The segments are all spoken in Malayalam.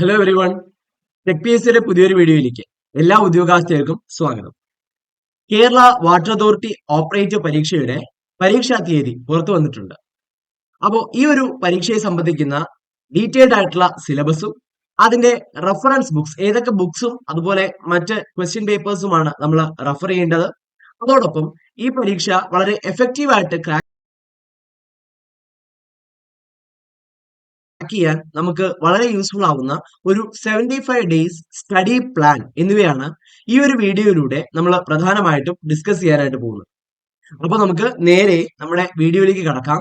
Hello every one. Tech P S സിയുടെ പുതിയൊരു വീഡിയോയിലേക്ക് എല്ലാ ഉദ്യോഗാർത്ഥികൾക്കും സ്വാഗതം. കേരള വാട്ടർ അതോറിറ്റി ഓപ്പറേറ്റർ പരീക്ഷയുടെ പരീക്ഷാ തീയതി പുറത്തു വന്നിട്ടുണ്ട്. അപ്പോൾ ഈ ഒരു പരീക്ഷയെ സംബന്ധിക്കുന്ന ഡീറ്റെയിൽഡ് ആയിട്ടുള്ള സിലബസും അതിന്റെ റെഫറൻസ് ബുക്സ്, ഏതൊക്കെ ബുക്സും അതുപോലെ മറ്റ് ക്വസ്റ്റ്യൻ പേപ്പേഴ്സുമാണ് നമ്മൾ റെഫർ ചെയ്യേണ്ടത്. അതോടൊപ്പം ഈ പരീക്ഷ വളരെ എഫക്റ്റീവായിട്ട് ക്രാക്ക് ചെയ്യാൻ നമുക്ക് വളരെ യൂസ്ഫുൾ ആവുന്ന ഒരു 75 ഡേയ്സ് സ്റ്റഡി പ്ലാൻ എന്നിവയാണ് ഈ ഒരു വീഡിയോയിലൂടെ നമ്മൾ പ്രധാനമായിട്ടും ഡിസ്കസ് ചെയ്യാനായിട്ട് പോകുന്നത്. അപ്പൊ നമുക്ക് നേരെ നമ്മുടെ വീഡിയോയിലേക്ക് കടക്കാം.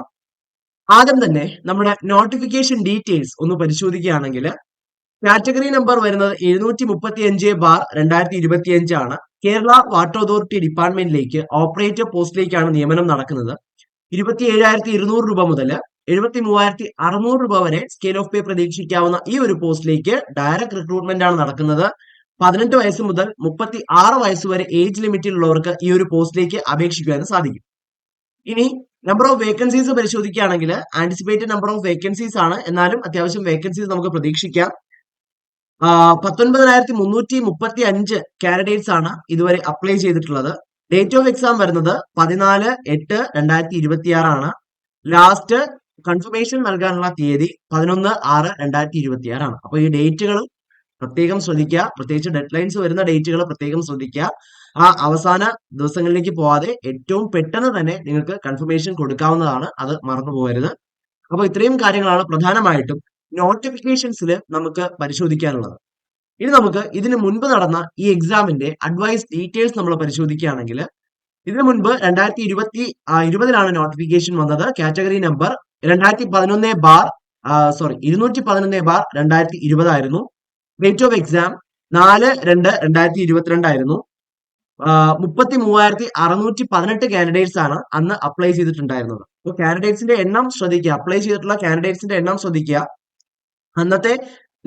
ആദ്യം തന്നെ നമ്മുടെ നോട്ടിഫിക്കേഷൻ ഡീറ്റെയിൽസ് ഒന്ന് പരിശോധിക്കുകയാണെങ്കിൽ കാറ്റഗറി നമ്പർ വരുന്നത് 735/2025 ആണ്. കേരള വാട്ടർ അതോറിറ്റി ഡിപ്പാർട്ട്മെന്റിലേക്ക് ഓപ്പറേറ്റർ പോസ്റ്റിലേക്കാണ് നിയമനം നടക്കുന്നത്. 27,200 രൂപ മുതൽ 73,600 രൂപ വരെ സ്കെയിൽ ഓഫ് പേ പ്രതീക്ഷിക്കാവുന്ന ഈ ഒരു പോസ്റ്റിലേക്ക് ഡയറക്ട് റിക്രൂട്ട്മെന്റ് ആണ് നടക്കുന്നത്. 18 വയസ്സ് മുതൽ 36 വയസ്സ് വരെ ഏജ് ലിമിറ്റിലുള്ളവർക്ക് ഈ ഒരു പോസ്റ്റിലേക്ക് അപേക്ഷിക്കുവാൻ സാധിക്കും. ഇനി നമ്പർ ഓഫ് വേക്കൻസീസ് പരിശോധിക്കുകയാണെങ്കിൽ ആന്റിസിപ്പേറ്റഡ് നമ്പർ ഓഫ് വേക്കൻസീസ് ആണ്, എന്നാലും അത്യാവശ്യം വേക്കൻസീസ് നമുക്ക് പ്രതീക്ഷിക്കാം. 19,335 കാൻഡിഡേറ്റ്സ് ആണ് ഇതുവരെ അപ്ലൈ ചെയ്തിട്ടുള്ളത്. ഡേറ്റ് ഓഫ് എക്സാം വരുന്നത് 14/8/2026 ആണ്. ലാസ്റ്റ് കൺഫർമേഷൻ നൽകാനുള്ള തീയതി 11/6/2026 ആണ്. അപ്പൊ ഈ ഡേറ്റുകൾ പ്രത്യേകം ശ്രദ്ധിക്കുക, പ്രത്യേകിച്ച് ഡെഡ് ലൈൻസ് വരുന്ന ഡേറ്റുകൾ പ്രത്യേകം ശ്രദ്ധിക്കുക. ആ അവസാന ദിവസങ്ങളിലേക്ക് പോവാതെ ഏറ്റവും പെട്ടെന്ന് തന്നെ നിങ്ങൾക്ക് കൺഫർമേഷൻ കൊടുക്കാവുന്നതാണ്, അത് മറന്നു പോകരുത്. അപ്പൊ ഇത്രയും കാര്യങ്ങളാണ് പ്രധാനമായിട്ടും നോട്ടിഫിക്കേഷൻസിൽ നമുക്ക് പരിശോധിക്കാനുള്ളത്. ഇനി നമുക്ക് ഇതിനു മുൻപ് നടന്ന ഈ എക്സാമിന്റെ അഡ്വൈസ് ഡീറ്റെയിൽസ് നമ്മൾ പരിശോധിക്കുകയാണെങ്കിൽ ഇതിനു മുൻപ് 2020 നോട്ടിഫിക്കേഷൻ വന്നത്. കാറ്റഗറി നമ്പർ 211/2020 ആയിരുന്നു. ഡേറ്റ് ഓഫ് എക്സാം 4/2/2022 ആയിരുന്നു. 33,618 കാൻഡിഡേറ്റ്സ് ആണ് അന്ന് അപ്ലൈ ചെയ്തിട്ടുണ്ടായിരുന്നത്. അപ്പോൾ കാൻഡിഡേറ്റ്സിന്റെ എണ്ണം ശ്രദ്ധിക്കുക, അപ്ലൈ ചെയ്തിട്ടുള്ള കാൻഡിഡേറ്റ്സിന്റെ എണ്ണം ശ്രദ്ധിക്കുക. അന്നത്തെ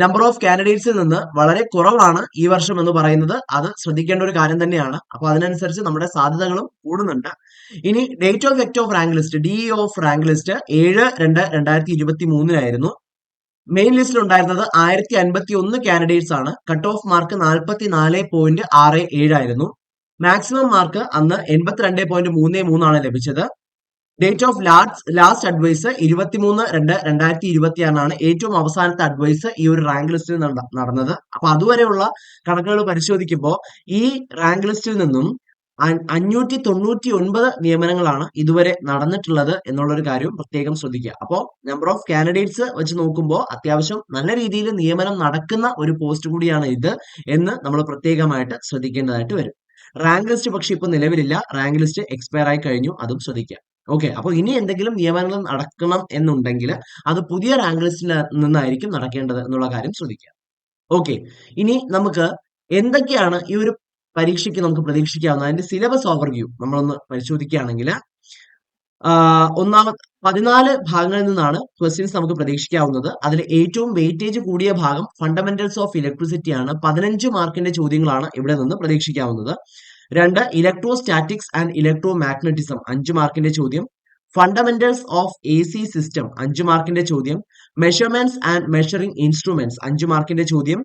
നമ്പർ ഓഫ് കാൻഡിഡേറ്റ്സിൽ നിന്ന് വളരെ കുറവാണ് ഈ വർഷം എന്ന് പറയുന്നത്. അത് ശ്രദ്ധിക്കേണ്ട ഒരു കാര്യം തന്നെയാണ്. അപ്പൊ അതിനനുസരിച്ച് നമ്മുടെ സാധ്യതകളും കൂടുന്നുണ്ട്. ഇനി date of എക്ട് of rank list, DE of rank list 7/2/2023 main ലിസ്റ്റിൽ ഉണ്ടായിരുന്നത് 1051 കാൻഡിഡേറ്റ്സ് ആണ്. കട്ട് ഓഫ് മാർക്ക് 44.67 ആയിരുന്നു. മാക്സിമം മാർക്ക് അന്ന് 82.33 ആണ് ലഭിച്ചത്. ഡേറ്റ് ഓഫ് ലാസ്റ്റ് അഡ്വൈസ് 23/2/2026 ആണ് ഏറ്റവും അവസാനത്തെ അഡ്വൈസ് ഈ ഒരു റാങ്ക് ലിസ്റ്റിൽ നടന്നത്. അപ്പൊ അതുവരെയുള്ള കണക്കുകൾ പരിശോധിക്കുമ്പോൾ ഈ റാങ്ക് ലിസ്റ്റിൽ നിന്നും 599 നിയമനങ്ങളാണ് ഇതുവരെ നടന്നിട്ടുള്ളത് എന്നുള്ളൊരു കാര്യം പ്രത്യേകം ശ്രദ്ധിക്കുക. അപ്പോൾ നമ്പർ ഓഫ് കാൻഡിഡേറ്റ്സ് വെച്ച് നോക്കുമ്പോൾ അത്യാവശ്യം നല്ല രീതിയിൽ നിയമനം നടക്കുന്ന ഒരു പോസ്റ്റ് കൂടിയാണ് ഇത് എന്ന് നമ്മൾ പ്രത്യേകമായിട്ട് ശ്രദ്ധിക്കേണ്ടതായിട്ട് വരും. റാങ്ക് ലിസ്റ്റ് പക്ഷെ ഇപ്പൊ നിലവിലില്ല, റാങ്ക് ലിസ്റ്റ് എക്സ്പയർ ആയി കഴിഞ്ഞു, അതും ശ്രദ്ധിക്കുക. ഓക്കെ, അപ്പൊ ഇനി എന്തെങ്കിലും നിയമനങ്ങൾ നടക്കണം എന്നുണ്ടെങ്കിൽ അത് പുതിയ റാങ്ക് ലിസ്റ്റിൽ നിന്നായിരിക്കും നടക്കേണ്ടത് എന്നുള്ള കാര്യം ശ്രദ്ധിക്കുക. ഓക്കെ, ഇനി നമുക്ക് എന്തൊക്കെയാണ് ഈ ഒരു പരീക്ഷയ്ക്ക് നമുക്ക് പ്രതീക്ഷിക്കാവുന്ന അതിന്റെ സിലബസ് ഓവർവ്യൂ നമ്മളൊന്ന് പരിശോധിക്കുകയാണെങ്കിൽ 14 ഭാഗങ്ങളിൽ നിന്നാണ് ക്വസ്റ്റ്യൻസ് നമുക്ക് പ്രതീക്ഷിക്കാവുന്നത്. അതിൽ ഏറ്റവും വെയിറ്റേജ് കൂടിയ ഭാഗം ഫണ്ടമെന്റൽസ് ഓഫ് ഇലക്ട്രിസിറ്റി ആണ്. 15 മാർക്കിന്റെ ചോദ്യങ്ങളാണ് ഇവിടെ നിന്ന് പ്രതീക്ഷിക്കാവുന്നത്. 2 ഇലക്ട്രോസ്റ്റാറ്റിക്സ് ആൻഡ് ഇലക്ട്രോ മാഗ്നറ്റിസം 5 മാർക്കിന്റെ ചോദ്യം. ഫണ്ടമെന്റൽസ് ഓഫ് AC സിസ്റ്റം 5 മാർക്കിന്റെ ചോദ്യം. മെഷർമെന്റ്സ് ആൻഡ് മെഷറിംഗ് ഇൻസ്ട്രുമെന്റ്സ് 5 മാർക്കിന്റെ ചോദ്യം.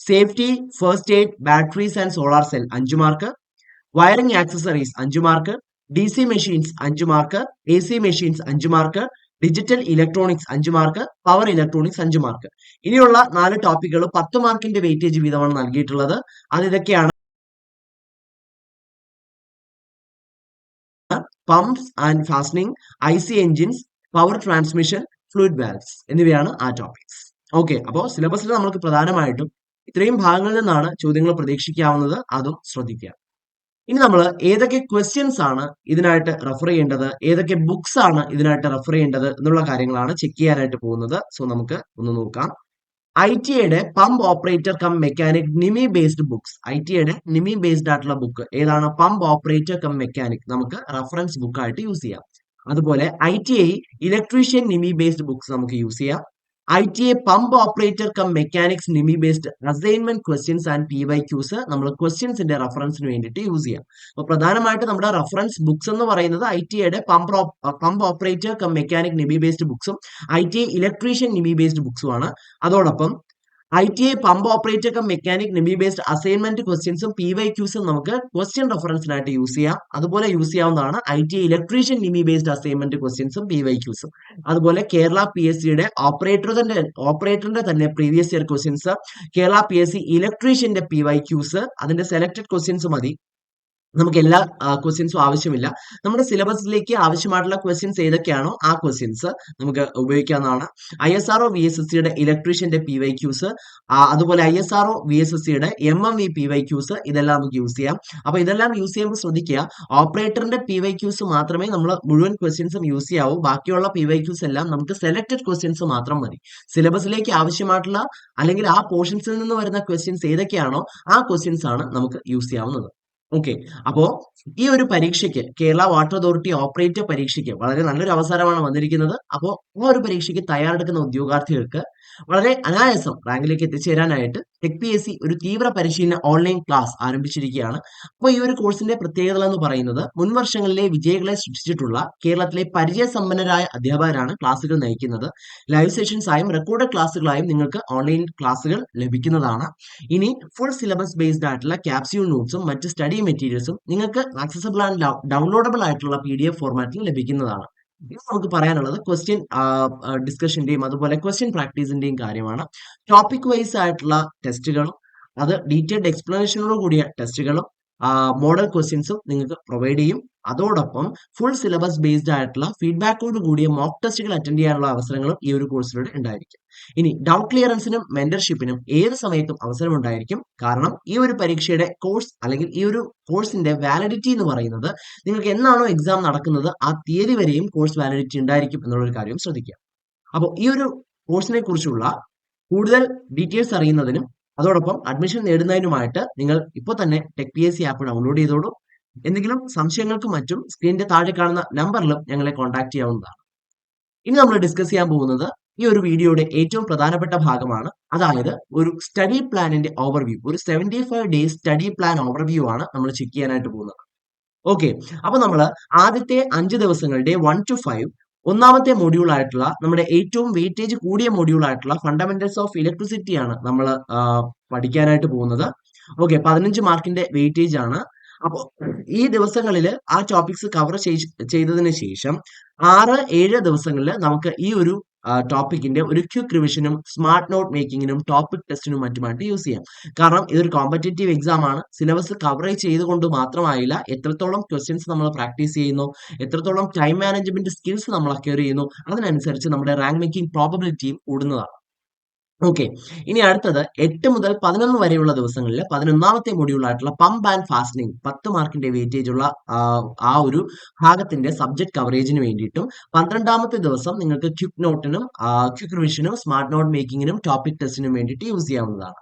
Safety, first aid, batteries and solar cell 5 mark. Wiring accessories 5 mark. DC machines 5 mark. AC machines 5 mark. Digital electronics 5 mark. Power electronics 5 mark. ഇനിയുള്ള 4 ടോപ്പിക്കുകൾ 10 മാർക്കിന്റെ വെയിറ്റേജ് വീതമാണ് നൽകിയിട്ടുള്ളത്. അത് ഇതൊക്കെയാണ്: pumps and fastening, IC engines, power transmission, fluid valves എന്നിവയാണ് ആ ടോപ്പിക്സ്. ഓക്കെ, അപ്പോൾ സിലബസിൽ നമുക്ക് പ്രധാനമായിട്ടും ഇത്രയും ഭാഗങ്ങളിൽ നിന്നാണ് ചോദ്യങ്ങൾ പ്രതീക്ഷിക്കാവുന്നത്, അതും ശ്രദ്ധിക്കുക. ഇനി നമ്മൾ ഏതൊക്കെ ക്വസ്റ്റ്യൻസ് ആണ് ഇതിനായിട്ട് റെഫർ ചെയ്യേണ്ടത്, ഏതൊക്കെ ബുക്സ് ആണ് ഇതിനായിട്ട് റെഫർ ചെയ്യേണ്ടത് എന്നുള്ള കാര്യങ്ങളാണ് ചെക്ക് ചെയ്യാനായിട്ട് പോകുന്നത്. സോ നമുക്ക് ഒന്ന് നോക്കാം. ITയുടെ pump operator cum mechanic NIMI based books, ITയുടെ നിമി ബേസ്ഡ് ആയിട്ടുള്ള ബുക്ക് ഏതാണ്? പമ്പ് ഓപ്പറേറ്റർ കം മെക്കാനിക് നമുക്ക് റെഫറൻസ് ബുക്ക് ആയിട്ട് യൂസ് ചെയ്യാം. അതുപോലെ ITI electrician NIMI based books നമുക്ക് യൂസ് ചെയ്യാം. ITI pump operator cum mechanics NIMI based assignment questions and PYQs നമ്മൾ ക്വസ്റ്റ്യൻസിന്റെ റെഫറൻസിന് വേണ്ടിയിട്ട് യൂസ് ചെയ്യാം. അപ്പൊ പ്രധാനമായിട്ട് നമ്മുടെ റെഫറൻസ് ബുക്സ് എന്ന് പറയുന്നത് ITയുടെ pump operator cum mechanic NIMI based ബുക്സും ITI ഇലക്ട്രീഷ്യൻ നിമി ബേസ്ഡ് ബുക്സും ആണ്. അതോടൊപ്പം ITI pump operator cum mechanic NIMI based assignment ക്വസ്റ്റ്യൻസും PYQസും നമുക്ക് ക്വസ്റ്റ്യൻ റെഫറൻസിനായിട്ട് യൂസ് ചെയ്യാം. അതുപോലെ യൂസ് ചെയ്യാവുന്നതാണ് ITI electrician NIMI based assignment ക്വസ്റ്റ്യൻസും PYQസും. അതുപോലെ കേരള PSCയുടെ ഓപ്പറേറ്ററിന്റെ തന്നെ previous year questions, Kerala PSC ഇലക്ട്രീഷ്യന്റെ PYQs, അതിന്റെ സെലക്ടഡ് ക്വസ്റ്റ്യൻസ് മതി. നമുക്ക് എല്ലാ ക്വസ്റ്റ്യൻസും ആവശ്യമില്ല. നമ്മുടെ സിലബസിലേക്ക് ആവശ്യമായിട്ടുള്ള ക്വസ്റ്റ്യൻസ് ഏതൊക്കെയാണോ ആ ക്വസ്റ്റ്യൻസ് നമുക്ക് ഉപയോഗിക്കാവുന്നതാണ്. ISRO VSSCയുടെ ഇലക്ട്രീഷ്യന്റെ PYQs, അതുപോലെ ISRO VSSCയുടെ MMV PYQs, ഇതെല്ലാം നമുക്ക് യൂസ് ചെയ്യാം. അപ്പൊ ഇതെല്ലാം യൂസ് ചെയ്യുമ്പോൾ ശ്രദ്ധിക്കുക, ഓപ്പറേറ്ററിന്റെ PYQs മാത്രമേ നമ്മൾ മുഴുവൻ ക്വസ്റ്റ്യൻസും യൂസ് ചെയ്യാവൂ. ബാക്കിയുള്ള PYQs എല്ലാം നമുക്ക് സെലക്ടഡ് ക്വസ്റ്റ്യൻസ് മാത്രം മതി. സിലബസിലേക്ക് ആവശ്യമായിട്ടുള്ള അല്ലെങ്കിൽ ആ പോർഷൻസിൽ നിന്ന് വരുന്ന ക്വസ്റ്റ്യൻസ് ഏതൊക്കെയാണോ ആ ക്വസ്റ്റ്യൻസ് ആണ് നമുക്ക് യൂസ് ചെയ്യാവുന്നത്. ഓക്കെ, അപ്പോ ഈ ഒരു പരീക്ഷയ്ക്ക്, കേരള വാട്ടർ അതോറിറ്റി ഓപ്പറേറ്റർ പരീക്ഷയ്ക്ക് വളരെ നല്ലൊരു അവസരമാണ് വന്നിരിക്കുന്നത്. അപ്പോൾ ആ ഒരു പരീക്ഷയ്ക്ക് തയ്യാറെടുക്കുന്ന ഉദ്യോഗാർത്ഥികൾക്ക് വളരെ അനായാസം റാങ്കിലേക്ക് എത്തിച്ചേരാനായിട്ട് ടെക് PSC ഒരു തീവ്ര പരിശീലന ഓൺലൈൻ ക്ലാസ് ആരംഭിച്ചിരിക്കുകയാണ്. അപ്പോൾ ഈ ഒരു കോഴ്സിന്റെ പ്രത്യേകത എന്ന് പറയുന്നത്, മുൻവർഷങ്ങളിലെ വിജയികളെ സൃഷ്ടിച്ചിട്ടുള്ള കേരളത്തിലെ പരിചയസമ്പന്നരായ അധ്യാപകരാണ് ക്ലാസുകൾ നയിക്കുന്നത്. ലൈവ് സെഷൻസ് ആയും റെക്കോർഡഡ് ക്ലാസ്സുകളായും നിങ്ങൾക്ക് ഓൺലൈൻ ക്ലാസ്സുകൾ ലഭിക്കുന്നതാണ്. ഇനി ഫുൾ സിലബസ് ബേസ്ഡ് ആയിട്ടുള്ള ക്യാപ്സ്യൂൾ നോട്ട്സും മറ്റ് സ്റ്റഡി മെറ്റീരിയൽസും നിങ്ങൾക്ക് ആക്സസബിൾ ആൻഡ് ഡൗൺലോഡബിൾ ആയിട്ടുള്ള PDF ഫോർമാറ്റിൽ ലഭിക്കുന്നതാണ്. ഇനി നമുക്ക് പറയാനുള്ളത് ക്വസ്റ്റ്യൻ ഡിസ്കഷന്റെയും അതുപോലെ ക്വസ്റ്റ്യൻ പ്രാക്ടീസിന്റെയും കാര്യമാണ്. ടോപ്പിക് വൈസ് ആയിട്ടുള്ള ടെസ്റ്റുകളും അത് ഡീറ്റെയിൽഡ് എക്സ്പ്ലനേഷനോട് കൂടിയ ടെസ്റ്റുകളും മോഡൽ ക്വസ്റ്റ്യൻസും നിങ്ങൾക്ക് പ്രൊവൈഡ് ചെയ്യും. അതോടൊപ്പം ഫുൾ സിലബസ് ബേസ്ഡ് ആയിട്ടുള്ള ഫീഡ്ബാക്കോട് കൂടിയ മോക്ക് ടെസ്റ്റുകൾ അറ്റൻഡ് ചെയ്യാനുള്ള അവസരങ്ങളും ഈ ഒരു കോഴ്സിലൂടെ ഉണ്ടായിരിക്കും. ഇനി ഡൗട്ട് ക്ലിയറൻസിനും മെന്റർഷിപ്പിനും ഏത് സമയത്തും അവസരം ഉണ്ടായിരിക്കും. കാരണം ഈ ഒരു പരീക്ഷയുടെ കോഴ്സ് അല്ലെങ്കിൽ ഈ ഒരു കോഴ്സിന്റെ വാലിഡിറ്റി എന്ന് പറയുന്നത്, നിങ്ങൾക്ക് എന്നാണോ എക്സാം നടക്കുന്നത് ആ തീയതി വരെയും കോഴ്സ് വാലിഡിറ്റി ഉണ്ടായിരിക്കും എന്നുള്ളൊരു കാര്യം ശ്രദ്ധിക്കുക. അപ്പോൾ ഈ ഒരു കോഴ്സിനെ കുറിച്ചുള്ള കൂടുതൽ ഡീറ്റെയിൽസ് അറിയുന്നതിനും അതോടൊപ്പം അഡ്മിഷൻ നേടുന്നതിനുമായിട്ട് നിങ്ങൾ ഇപ്പോൾ തന്നെ ടെക് PSC ആപ്പ് ഡൗൺലോഡ് ചെയ്തോളൂ. എന്തെങ്കിലും സംശയങ്ങൾക്കും മറ്റും സ്ക്രീനിന്റെ താഴെ കാണുന്ന നമ്പറിലും ഞങ്ങളെ കോൺടാക്ട് ചെയ്യാവുന്നതാണ്. ഇനി നമ്മൾ ഡിസ്കസ് ചെയ്യാൻ പോകുന്നത് ഈ ഒരു വീഡിയോയുടെ ഏറ്റവും പ്രധാനപ്പെട്ട ഭാഗമാണ്. അതായത് ഒരു സ്റ്റഡി പ്ലാനിന്റെ ഓവർവ്യൂ, ഒരു 75 ഡേയ്സ് സ്റ്റഡി പ്ലാൻ ഓവർവ്യൂ ആണ് നമ്മൾ ചെക്ക് ചെയ്യാനായിട്ട് പോകുന്നത്. ഓക്കെ, അപ്പൊ നമ്മൾ ആദ്യത്തെ 5 ദിവസങ്ങൾ ഡേ 1 to 5 ഒന്നാമത്തെ മൊഡ്യൂൾ ആയിട്ടുള്ള നമ്മുടെ ഏറ്റവും വെയിറ്റേജ് കൂടിയ മൊഡ്യൂൾ ആയിട്ടുള്ള ഫണ്ടമെന്റൽസ് ഓഫ് ഇലക്ട്രിസിറ്റി ആണ് നമ്മൾ പഠിക്കാനായിട്ട് പോകുന്നത്. ഓക്കെ, 15 മാർക്കിന്റെ വെയിറ്റേജ് ആണ്. അപ്പോൾ ഈ ദിവസങ്ങളിൽ ആ ടോപ്പിക്സ് കവർ ചെയ്തതിന് ശേഷം 6-7 ദിവസങ്ങളിൽ നമുക്ക് ഈ ഒരു ടോപ്പിക്കിന്റെ ഒരു ക്വിക്ക് റിവിഷനും സ്മാർട്ട് നോട്ട് മേക്കിങ്ങിനും ടോപ്പിക് ടെസ്റ്റിനും മറ്റുമായിട്ട് യൂസ് ചെയ്യാം. കാരണം ഇതൊരു കോമ്പറ്റേറ്റീവ് എക്സാം ആണ്. സിലബസ് കവറേജ് ചെയ്തുകൊണ്ട് മാത്രമായില്ല, എത്രത്തോളം ക്വസ്റ്റ്യൻസ് നമ്മൾ പ്രാക്ടീസ് ചെയ്യുന്നു, എത്രത്തോളം ടൈം മാനേജ്മെന്റ് സ്കിൽസ് നമ്മൾ അക്വയർ ചെയ്യുന്നു, അതിനനുസരിച്ച് നമ്മുടെ റാങ്ക് മേക്കിംഗ് പ്രോബബിലിറ്റിയും കൂടുന്നതാണ്. ഓക്കെ, ഇനി അടുത്തത് 8 മുതൽ 11 വരെയുള്ള ദിവസങ്ങളിൽ 11ാമത്തെ മൊഡ്യൂൾ ആയിട്ടുള്ള പമ്പ് ആൻഡ് ഫാസ്റ്റനിങ് 10 മാർക്കിന്റെ വെയിറ്റേജ് ഉള്ള ആ ഒരു ഭാഗത്തിന്റെ സബ്ജക്ട് കവറേജിന് വേണ്ടിയിട്ടും 12ാമത്തെ ദിവസം നിങ്ങൾക്ക് ക്വിക്ക് നോട്ടിനും ക്വിക്ക് റിവിഷനും സ്മാർട്ട് നോട്ട് മേക്കിങ്ങിനും ടോപ്പിക് ടെസ്റ്റിനും വേണ്ടിയിട്ട് യൂസ് ചെയ്യാവുന്നതാണ്.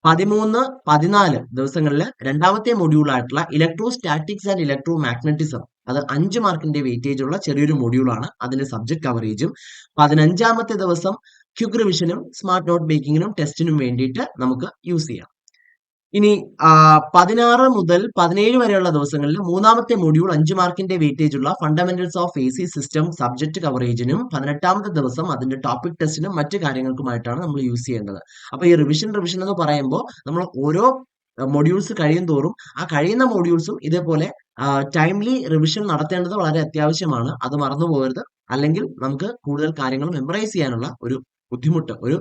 13, 14 ദിവസങ്ങളിൽ 2ാമത്തെ മൊഡ്യൂൾ ആയിട്ടുള്ള electrostatics and electromagnetism, അത് 5 മാർക്കിന്റെ വെയിറ്റേജ് ഉള്ള ചെറിയൊരു മൊഡ്യൂളാണ്. അതിന്റെ സബ്ജക്ട് കവറേജും 15ാമത്തെ ദിവസം ക്വിക്ക് റിവിഷനും സ്മാർട്ട് നോട്ട് മേക്കിങ്ങിനും ടെസ്റ്റിനും വേണ്ടിയിട്ട് നമുക്ക് യൂസ് ചെയ്യാം. ഇനി 16 മുതൽ 17 വരെയുള്ള ദിവസങ്ങളിൽ 3ാമത്തെ മൊഡ്യൂൾ 5 മാർക്കിന്റെ വെയിറ്റേജ് ഉള്ള fundamentals of AC system subject കവറേജിനും 18ാമത്തെ ദിവസം അതിന്റെ ടോപ്പിക് ടെസ്റ്റിനും മറ്റു കാര്യങ്ങൾക്കുമായിട്ടാണ് നമ്മൾ യൂസ് ചെയ്യേണ്ടത്. അപ്പൊ ഈ റിവിഷൻ എന്ന് പറയുമ്പോൾ നമ്മൾ ഓരോ മൊഡ്യൂൾസ് കഴിയും തോറും ആ കഴിയുന്ന മൊഡ്യൂൾസും ഇതേപോലെ ടൈംലി റിവിഷൻ നടത്തേണ്ടത് വളരെ അത്യാവശ്യമാണ്. അത് മറന്നു പോകരുത്. അല്ലെങ്കിൽ നമുക്ക് കൂടുതൽ കാര്യങ്ങൾ മെമ്മറൈസ് ചെയ്യാനുള്ള ഒരു ബുദ്ധിമുട്ട്, ഒരു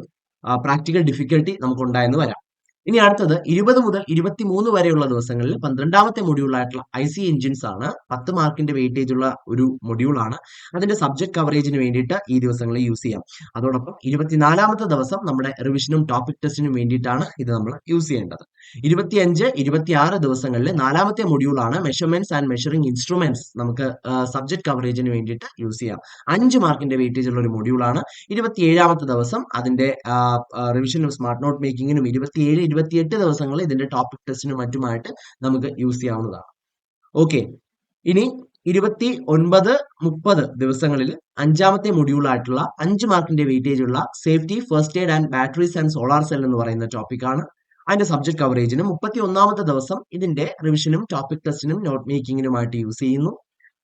പ്രാക്ടിക്കൽ ഡിഫിക്കൽട്ടി നമുക്ക് ഉണ്ടായെന്ന് വരാം. ഇനി അടുത്തത് 20 മുതൽ 23 വരെയുള്ള ദിവസങ്ങളിൽ 12ാമത്തെ മൊഡ്യൂൾ ആയിട്ടുള്ള IC എഞ്ചിൻസ് ആണ്. 10 മാർക്കിന്റെ വെയിറ്റേജ് ഉള്ള ഒരു മൊഡ്യൂളാണ്. അതിന്റെ സബ്ജക്ട് കവറേജിന് വേണ്ടിയിട്ട് ഈ ദിവസങ്ങളിൽ യൂസ് ചെയ്യാം. അതോടൊപ്പം 24ാമത്തെ ദിവസം നമ്മുടെ റിവിഷനും ടോപ്പിക് ടെസ്റ്റിനും വേണ്ടിയിട്ടാണ് ഇത് നമ്മൾ യൂസ് ചെയ്യേണ്ടത്. 25, 26 ദിവസങ്ങളിൽ 4ാമത്തെ മൊഡ്യൂളാണ് മെഷർമെന്റ്സ് ആൻഡ് മെഷറിംഗ് ഇൻസ്ട്രുമെന്റ്സ്, നമുക്ക് സബ്ജക്ട് കവറേജിന് വേണ്ടിയിട്ട് യൂസ് ചെയ്യാം. 5 മാർക്കിന്റെ വെയിറ്റേജ് ഉള്ള ഒരു മൊഡ്യൂളാണ്. 27ാമത്തെ ദിവസം അതിന്റെ റിവിഷനും സ്മാർട്ട് നോട്ട് മേക്കിങ്ങിനും 27, 28 ദിവസങ്ങളിൽ ഇതിന്റെ ടോപ്പിക് ടെസ്റ്റിനും മറ്റുമായിട്ട് നമുക്ക് യൂസ് ചെയ്യാവുന്നതാണ്. ഓക്കെ, ഇനി 29, 30 ദിവസങ്ങളിൽ 5ാമത്തെ മൊഡ്യൂൾ ആയിട്ടുള്ള 5 മാർക്കിന്റെ വെയിറ്റേജ് ഉള്ള safety, first aid and batteries and solar cell എന്ന് പറയുന്ന ടോപ്പിക്കാണ്. അതിന്റെ സബ്ജക്ട് കവറേജിനും 31ാമത്തെ ദിവസം ഇതിന്റെ റിവിഷനും ടോപ്പിക് ടെസ്റ്റിനും നോട്ട് മേക്കിങ്ങിനുമായിട്ട് യൂസ് ചെയ്യുന്നു.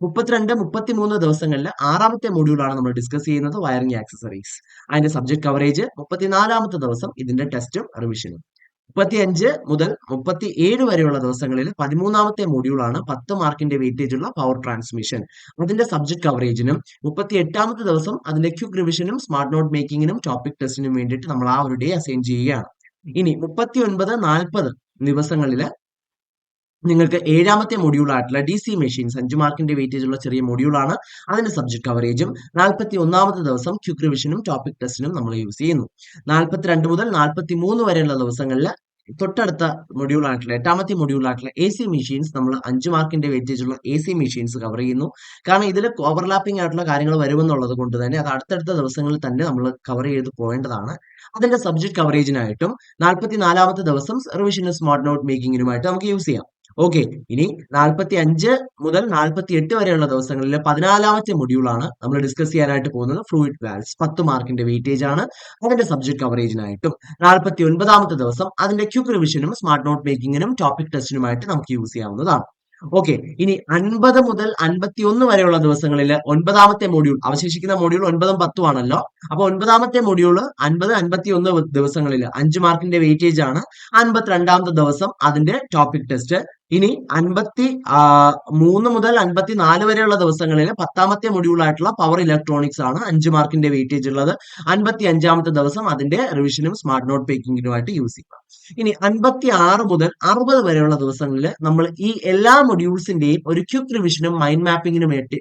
32, 33 ദിവസങ്ങളിൽ 6ാമത്തെ മൊഡ്യൂളാണ് നമ്മൾ ഡിസ്കസ് ചെയ്യുന്നത്, വയറിംഗ് ആക്സസറീസ്. അതിന്റെ സബ്ജക്ട് കവറേജ് 34ാമത്തെ ദിവസം ഇതിന്റെ ടെസ്റ്റും റിവിഷനും. 35 മുതൽ 37 വരെയുള്ള ദിവസങ്ങളിൽ 13ാമത്തെ മൊഡ്യൂളാണ് 10 മാർക്കിന്റെ വെയിറ്റേജ് ഉള്ള പവർ ട്രാൻസ്മിഷൻ. അതിന്റെ സബ്ജക്ട് കവറേജിനും 38ാമത്തെ ദിവസം അതിന്റെ ക്വിക്ക് റിവിഷനും സ്മാർട്ട് നോട്ട് മേക്കിങ്ങിനും ടോപ്പിക് ടെസ്റ്റിനും വേണ്ടിയിട്ട് നമ്മൾ ആ ഒരു ഡേ അസൈൻ ചെയ്യുകയാണ്. ഇനി 39, 40 ദിവസങ്ങളിൽ നിങ്ങൾക്ക് 7ാമത്തെ മൊഡ്യൂൾ ആയിട്ടുള്ള DC മെഷീൻസ് 5 മാർക്കിന്റെ വെയിറ്റേജ് ഉള്ള ചെറിയ മൊഡ്യൂളാണ്. അതിന്റെ സബ്ജക്ട് കവറേജും 41ാമത്തെ ദിവസം ക്വിക്ക് റിവിഷനും ടോപ്പിക് ടെസ്റ്റിനും നമ്മൾ യൂസ് ചെയ്യുന്നു. 42 മുതൽ 43 വരെയുള്ള ദിവസങ്ങളിൽ തൊട്ടടുത്ത മൊഡ്യൂൾ ആയിട്ടുള്ള 8ാമത്തെ മൊഡ്യൂൾ ആയിട്ടുള്ള AC മെഷീൻസ് നമ്മൾ 5 മാർക്കിന്റെ വെയിറ്റേജ് ഉള്ള AC മെഷീൻസ് കവർ ചെയ്യുന്നു. കാരണം ഇതിൽ ഓവർലാപ്പിംഗ് ആയിട്ടുള്ള കാര്യങ്ങൾ വരുമെന്നുള്ളത് കൊണ്ട് തന്നെ അത് അടുത്തടുത്ത ദിവസങ്ങളിൽ തന്നെ നമ്മൾ കവർ ചെയ്ത് പോകേണ്ടതാണ്. അതിന്റെ സബ്ജക്ട് കവറേജിനായിട്ടും 44ാമത്തെ ദിവസം റിവിഷനും സ്മാർട്ട് നോട്ട് മേക്കിങ്ങിനുമായിട്ട് നമുക്ക് യൂസ് ചെയ്യാം. ഓക്കെ, ഇനി 45 മുതൽ 48 വരെയുള്ള ദിവസങ്ങളിൽ 14ാമത്തെ മൊഡ്യൂളാണ് നമ്മൾ ഡിസ്കസ് ചെയ്യാനായിട്ട് പോകുന്നത്, ഫ്ലൂയിഡ് വാൽവ്സ്. 10 മാർക്കിന്റെ വെയിറ്റേജ് ആണ്. അതിന്റെ സബ്ജക്ട് കവറേജിനായിട്ടും 49ാമത്തെ ദിവസം അതിന്റെ ക്വിക്ക് റിവിഷനും സ്മാർട്ട് നോട്ട് മേക്കിങ്ങിനും ടോപ്പിക് ടെസ്റ്റിനുമായിട്ട് നമുക്ക് യൂസ് ചെയ്യാവുന്നതാണ്. ഓക്കെ, ഇനി 50 മുതൽ 51 വരെയുള്ള ദിവസങ്ങളിൽ 9ാമത്തെ മൊഡ്യൂൾ, അവശേഷിക്കുന്ന മൊഡ്യൂൾ 9ഉം 10ഉം ആണല്ലോ. അപ്പൊ 9ാമത്തെ മൊഡ്യൂൾ 50, 51 ദിവസങ്ങളിൽ 5 മാർക്കിന്റെ വെയിറ്റേജ് ആണ്. 52ാമത്തെ ദിവസം അതിന്റെ ടോപ്പിക് ടെസ്റ്റ്. ഇനി 53 മുതൽ 54 വരെയുള്ള ദിവസങ്ങളിൽ 10ാമത്തെ മൊഡ്യൂൾ ആയിട്ടുള്ള പവർ ഇലക്ട്രോണിക്സ് ആണ് 5 മാർക്കിന്റെ വെയിറ്റേജ് ഉള്ളത്. 55ാമത്തെ ദിവസം അതിന്റെ റിവിഷനും സ്മാർട്ട് നോട്ട് മേക്കിങ്ങിനുമായിട്ട് യൂസ് ചെയ്യുക. ഇനി 56 മുതൽ 60 വരെയുള്ള ദിവസങ്ങളിൽ നമ്മൾ ഈ എല്ലാ മൊഡ്യൂൾസിന്റെയും ഒരു ക്വിക്ക് റിവിഷനും മൈൻഡ് മാപ്പിങ്ങിനും വേണ്ടി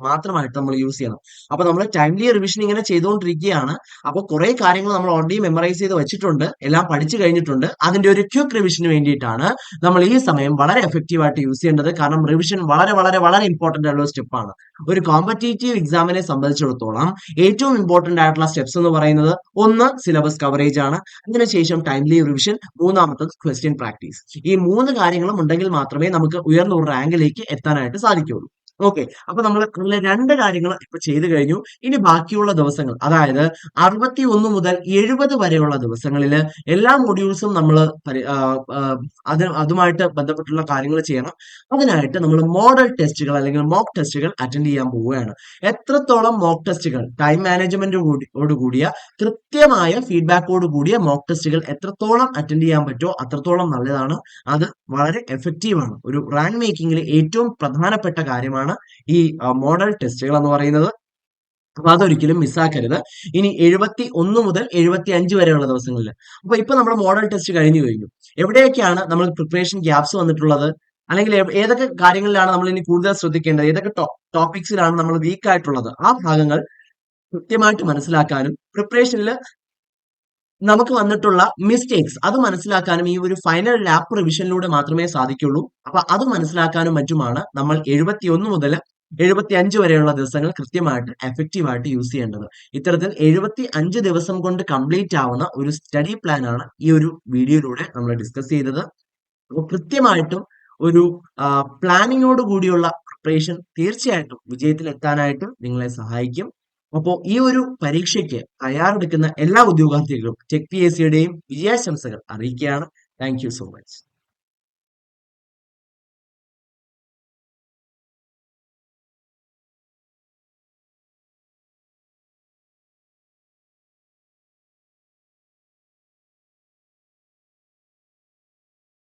മാത്രമായിട്ട് നമ്മൾ യൂസ് ചെയ്യണം. അപ്പൊ നമ്മൾ ടൈംലി റിവിഷൻ ഇങ്ങനെ ചെയ്തുകൊണ്ടിരിക്കുകയാണ്. അപ്പോൾ കുറെ കാര്യങ്ങൾ നമ്മൾ ഓൾറെഡി മെമ്മറൈസ് ചെയ്ത് വെച്ചിട്ടുണ്ട്, എല്ലാം പഠിച്ചു കഴിഞ്ഞിട്ടുണ്ട്. അതിന്റെ ഒരു ക്വിക്ക് റിവിഷന് വേണ്ടിയിട്ടാണ് നമ്മൾ ഈ സമയം വളരെ എഫക്റ്റീവ് ആയിട്ട് യൂസ് ചെയ്യേണ്ടത്. കാരണം റിവിഷൻ വളരെ വളരെ വളരെ ഇമ്പോർട്ടന്റ് ആയിട്ടുള്ള സ്റ്റെപ്പാണ്. ഒരു കോമ്പറ്റേറ്റീവ് എക്സാമിനെ സംബന്ധിച്ചിടത്തോളം ഏറ്റവും ഇമ്പോർട്ടന്റ് ആയിട്ടുള്ള സ്റ്റെപ്സ് എന്ന് പറയുന്നത് ഒന്ന് സിലബസ് കവറേജ് ആണ്, അതിനുശേഷം ടൈംലി റിവിഷൻ, മൂന്നാമത്തത് ക്വസ്റ്റ്യൻ പ്രാക്ടീസ്. ഈ 3 കാര്യങ്ങളും ഉണ്ടെങ്കിൽ മാത്രമേ നമുക്ക് ഉയർന്ന ഒരു റാങ്കിലേക്ക് എത്താനായിട്ട് സാധിക്കുകയുള്ളൂ. ഓക്കെ, അപ്പൊ നമ്മൾ 2 കാര്യങ്ങൾ ഇപ്പൊ ചെയ്തു കഴിഞ്ഞു. ഇനി ബാക്കിയുള്ള ദിവസങ്ങൾ, അതായത് 61 മുതൽ 70 വരെയുള്ള ദിവസങ്ങളിൽ എല്ലാ മൊഡ്യൂൾസും നമ്മൾ അതുമായിട്ട് ബന്ധപ്പെട്ടുള്ള കാര്യങ്ങൾ ചെയ്യണം. അതിനായിട്ട് നമ്മൾ മോഡൽ ടെസ്റ്റുകൾ അല്ലെങ്കിൽ മോക്ക് ടെസ്റ്റുകൾ അറ്റൻഡ് ചെയ്യാൻ പോവുകയാണ്. എത്രത്തോളം മോക്ക് ടെസ്റ്റുകൾ, ടൈം മാനേജ്മെന്റോട് കൂടിയ കൃത്യമായ ഫീഡ്ബാക്കോട് കൂടിയ മോക്ക് ടെസ്റ്റുകൾ എത്രത്തോളം അറ്റൻഡ് ചെയ്യാൻ പറ്റുമോ അത്രത്തോളം നല്ലതാണ്. അത് വളരെ എഫക്റ്റീവ് ആണ്. ഒരു റാങ്ക് മേക്കിങ്ങിൽ ഏറ്റവും പ്രധാനപ്പെട്ട കാര്യമാണ് ഈ മോഡൽ ടെസ്റ്റുകൾ എന്ന് പറയുന്നത്. അപ്പൊ അതൊരിക്കലും മിസ്സാക്കരുത്. ഇനി 71 മുതൽ 75 വരെയുള്ള ദിവസങ്ങളിൽ, അപ്പൊ ഇപ്പൊ നമ്മൾ മോഡൽ ടെസ്റ്റ് കഴിഞ്ഞു. എവിടെയൊക്കെയാണ് നമ്മൾ പ്രിപ്പറേഷൻ ഗ്യാപ്സ് വന്നിട്ടുള്ളത്, അല്ലെങ്കിൽ ഏതൊക്കെ കാര്യങ്ങളിലാണ് നമ്മൾ ഇനി കൂടുതൽ ശ്രദ്ധിക്കേണ്ടത്, ഏതൊക്കെ ടോപ്പിക്സിലാണ് നമ്മൾ വീക്ക് ആയിട്ടുള്ളത്, ആ ഭാഗങ്ങൾ കൃത്യമായിട്ട് മനസ്സിലാക്കാനും പ്രിപ്പറേഷനിൽ നമുക്ക് വന്നിട്ടുള്ള മിസ്റ്റേക്സ് അത് മനസ്സിലാക്കാനും ഈ ഒരു ഫൈനൽ ലാപ്പ് റിവിഷനിലൂടെ മാത്രമേ സാധിക്കുള്ളൂ. അപ്പൊ അത് മനസ്സിലാക്കാനും മറ്റുമാണ് നമ്മൾ 71 മുതൽ 75 വരെയുള്ള ദിവസങ്ങൾ കൃത്യമായിട്ട് എഫക്റ്റീവ് ആയിട്ട് യൂസ് ചെയ്യേണ്ടത്. ഇത്തരത്തിൽ 75 ദിവസം കൊണ്ട് കംപ്ലീറ്റ് ആവുന്ന ഒരു സ്റ്റഡി പ്ലാൻ ആണ് ഈ ഒരു വീഡിയോയിലൂടെ നമ്മൾ ഡിസ്കസ് ചെയ്തത്. അപ്പോൾ കൃത്യമായിട്ടും ഒരു പ്ലാനിങ്ങോട് കൂടിയുള്ള പ്രിപ്പറേഷൻ തീർച്ചയായിട്ടും വിജയത്തിൽ എത്താനായിട്ട് നിങ്ങളെ സഹായിക്കും. അപ്പോൾ ഈ ഒരു പരീക്ഷയ്ക്ക് തയ്യാറെടുക്കുന്ന എല്ലാ ഉദ്യോഗാർത്ഥികളും ടെക് PSCയുടെയും വിജയാശംസകൾ അറിയിക്കുകയാണ്. Thank you so much.